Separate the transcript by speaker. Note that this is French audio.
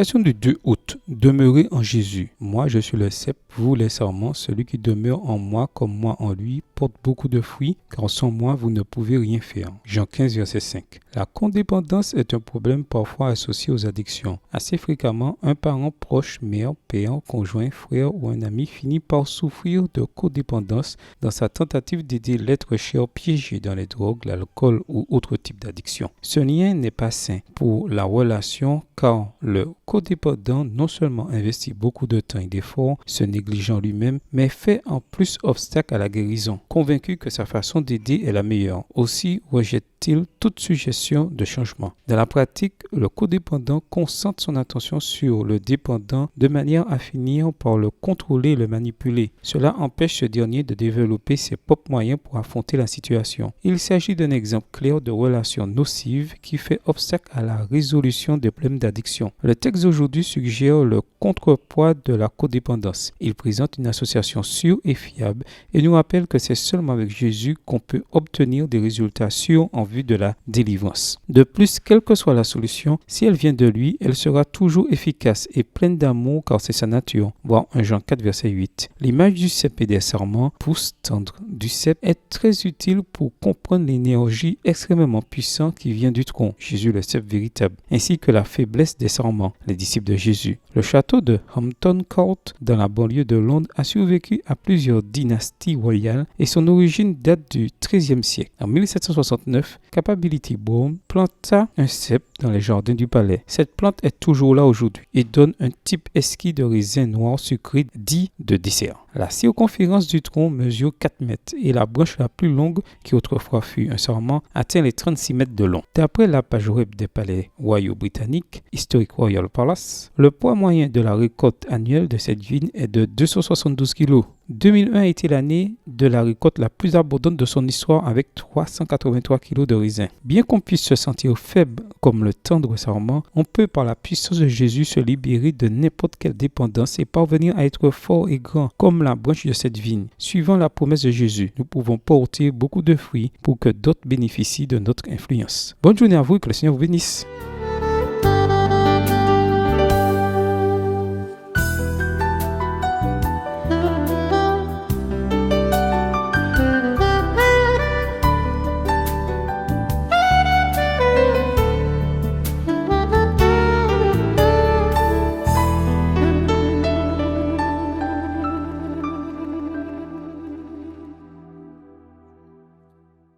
Speaker 1: Méditation du 2 août. Demeurez en Jésus. Moi, je suis le cep, vous les sarments. Celui qui demeure en moi comme moi en lui porte beaucoup de fruits, car sans moi, vous ne pouvez rien faire. Jean 15, verset 5. La codépendance est un problème parfois associé aux addictions. Assez fréquemment, un parent proche, mère, père, conjoint, frère ou un ami finit par souffrir de codépendance dans sa tentative d'aider l'être cher piégé dans les drogues, l'alcool ou autres types d'addictions. Ce lien n'est pas sain pour la relation, car le codépendant non seulement investit beaucoup de temps et d'efforts, se négligeant lui-même, mais fait en plus obstacle à la guérison, convaincu que sa façon d'aider est la meilleure. Aussi rejette-t-il toute suggestion de changement. Dans la pratique, le codépendant concentre son attention sur le dépendant de manière à finir par le contrôler et le manipuler. Cela empêche ce dernier de développer ses propres moyens pour affronter la situation. Il s'agit d'un exemple clair de relation nocive qui fait obstacle à la résolution des problèmes d'addiction. Le texte d'aujourd'hui suggère le contrepoids de la codépendance. Il présente une association sûre et fiable et nous rappelle que c'est seulement avec Jésus qu'on peut obtenir des résultats sûrs en vue de la délivrance. De plus, quelle que soit la solution, si elle vient de lui, elle sera toujours efficace et pleine d'amour car c'est sa nature. Voir 1 Jean 4, verset 8. L'image du cep et des sarments, pousse tendre du cep, est très utile pour comprendre l'énergie extrêmement puissante qui vient du tronc, Jésus le cep véritable, ainsi que la faiblesse des sarments, les disciples de Jésus. Le château de Hampton Court, dans la banlieue de Londres, a survécu à plusieurs dynasties royales et son origine date du XIIIe siècle. En 1769, Capability Brown planta un cep dans les jardins du palais. Cette plante est toujours là aujourd'hui et donne un type esquis de raisin noir sucré dit de dessert. La circonférence du tronc mesure 4 mètres et la branche la plus longue, qui autrefois fut un sarment, atteint les 36 mètres de long. D'après la page web des palais royaux britanniques, Historic Royal Palace, le poids moyen de la récolte annuelle de cette vigne est de 272 kg. 2001 a été l'année de la récolte la plus abondante de son histoire avec 383 kg de raisin. Bien qu'on puisse se sentir faible comme le tendre sarment, on peut par la puissance de Jésus se libérer de n'importe quelle dépendance et parvenir à être fort et grand comme la branche de cette vigne. Suivant la promesse de Jésus, nous pouvons porter beaucoup de fruits pour que d'autres bénéficient de notre influence. Bonne journée à vous et que le Seigneur vous bénisse.